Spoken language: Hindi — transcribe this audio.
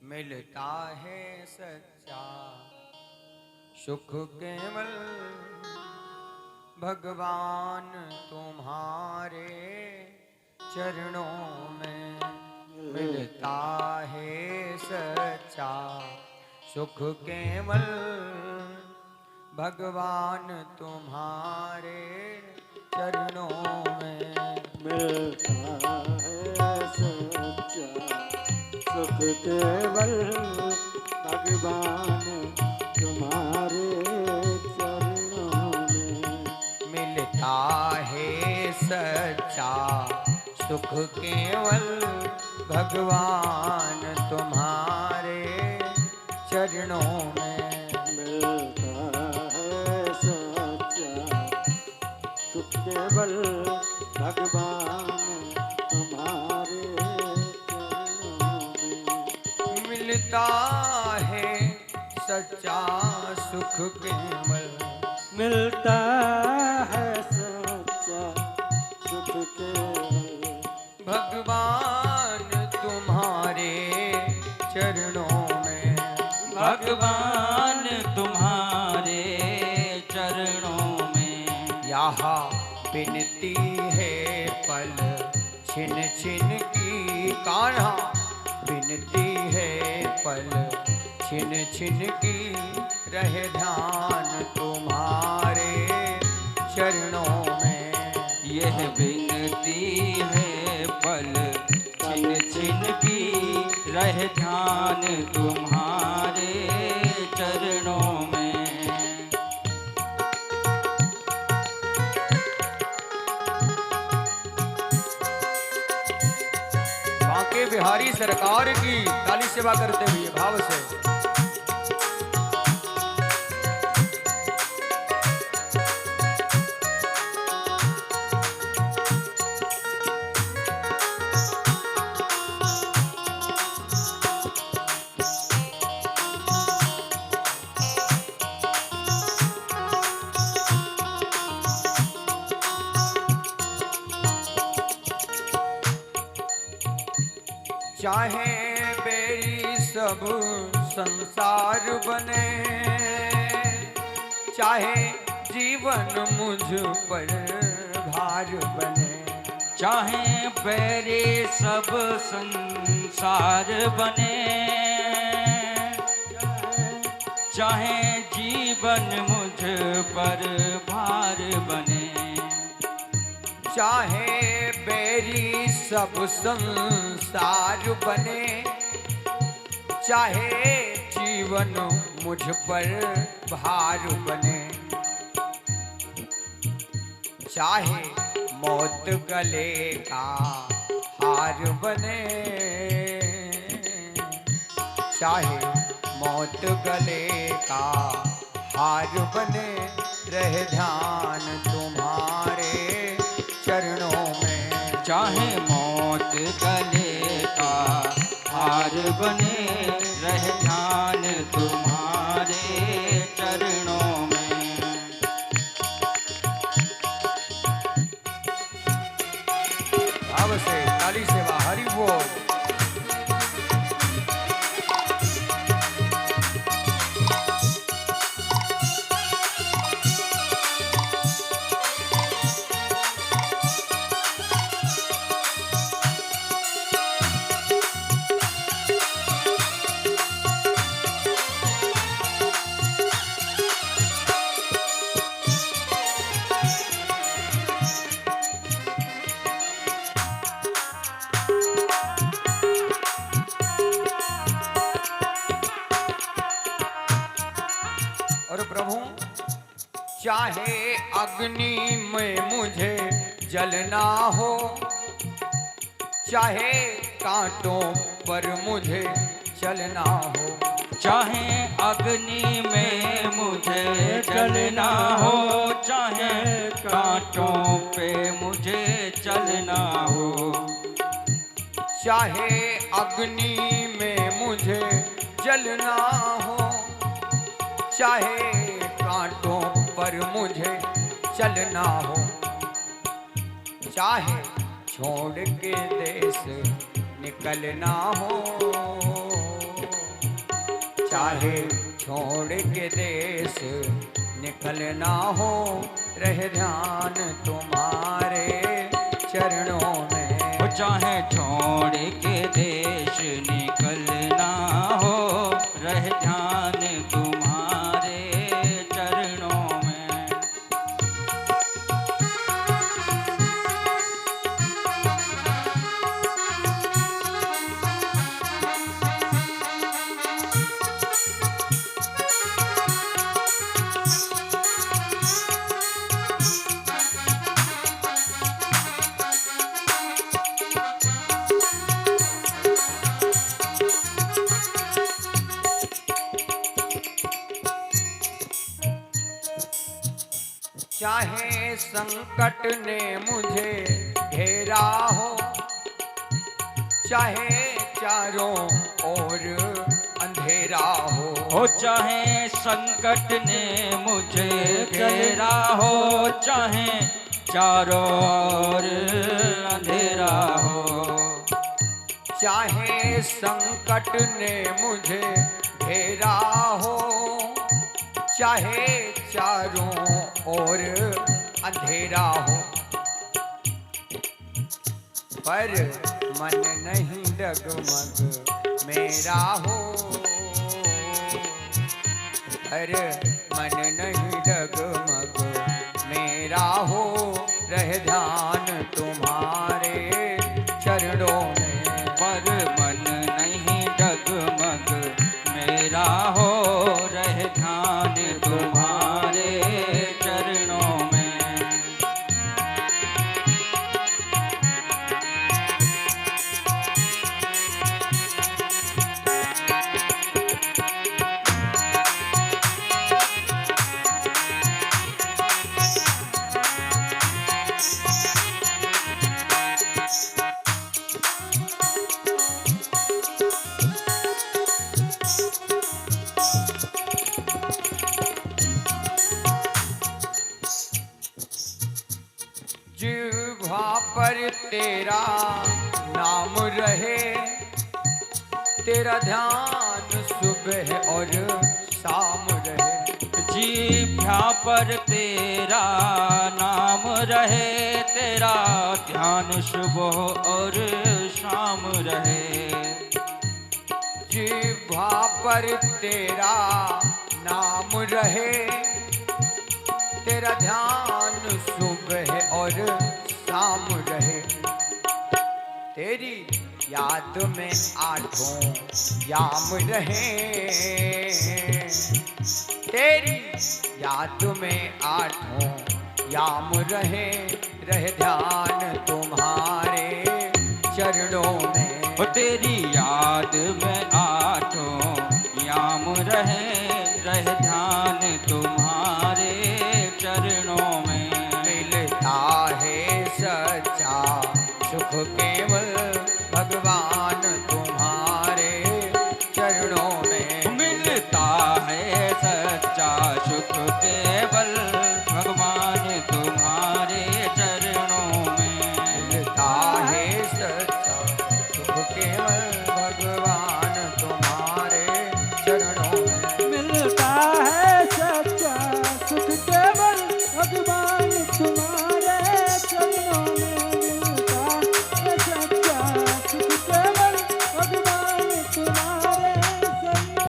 मिलता है सच्चा सुख केवल भगवान तुम्हारे चरणों में। मिलता है सच्चा सुख केवल भगवान तुम्हारे चरणों में। मिलता है सच्चा सुख केवल भगवान तुम्हारे चरणों में। मिलता है सच्चा सुख केवल भगवान तुम्हारे चरणों में। मिलता है सच्चा सुख केवल भगवान तुम्हारे चरणों में। मिलता है सच्चा सुख केवल मिलता है सच्चा सुख केवल भगवान तुम्हारे चरणों में। भगवान तुम्हारे चरणों में। यहाँ बिनती है पल छिन छिन की कान्हा, बिनती है पल छिन छिन की रहे ध्यान तुम्हारे चरणों में। यह विनती है पल छिन छिन की रह ध्यान तुम्हारे चरणों में। बांके बिहारी सरकार की काली सेवा करते हुए भाव से। चाहे मेरी सब संसार बने, चाहे जीवन मुझ पर भार बने। चाहे पैरे सब संसार बने, चाहे जीवन मुझ पर भार बने। चाहे बेरी सब संसार बने, चाहे जीवन मुझ पर भार बने। चाहे मौत गले का हार बने, चाहे मौत गले का हार बने, रहे ध्यान तुम्हारे चरणों में। चाहे मौत गले का हार बने, रह ध्यान तुम्हारे चरणों में। भाव से काली सेवा हरि बोल। और प्रभु चाहे अग्नि में मुझे जलना हो, चाहे कांटों पर मुझे चलना हो। चाहे अग्नि में मुझे जलना हो, चाहे कांटों पे मुझे चलना हो। चाहे अग्नि में मुझे जलना हो, चाहे कांटों पर मुझे चलना हो। चाहे छोड़ के देश निकलना हो, चाहे छोड़ के देश निकलना हो, रहे ध्यान तुम्हारे चरणों में। चाहे छोड़ के देश निकलना हो, रहे ध्यान तुम्हारे चरणों में। चाहे संकट ने मुझे घेरा हो, चाहे चारों ओर अंधेरा हो। चाहे संकट ने मुझे घेरा हो, चाहे चारों ओर अंधेरा हो। चाहे संकट ने मुझे घेरा हो, चाहे चारों ओर अंधेरा हो, पर मन नहीं डगमग मेरा हो। पर मन नहीं डगमग मेरा हो, रहे ध्यान तुम्हारे चरणों में। पर मन नहीं डगमग मेरा हो, रहे ध्यान तुम्हारे चरणों में। जिह्वा पर तेरा नाम रहे, तेरा ध्यान सुबह और शाम रहे। जीभा पर तेरा नाम रहे, तेरा ध्यान सुबह और शाम रहे। जिह्वा पर तेरा नाम रहे, तेरा ध्यान सुबह और शाम रहे। तेरी याद में आठों याम रहे, तेरी याद में आठों याम रहे, रहे ध्यान तुम्हारे चरणों में। तेरी याद में आठों याम रहे,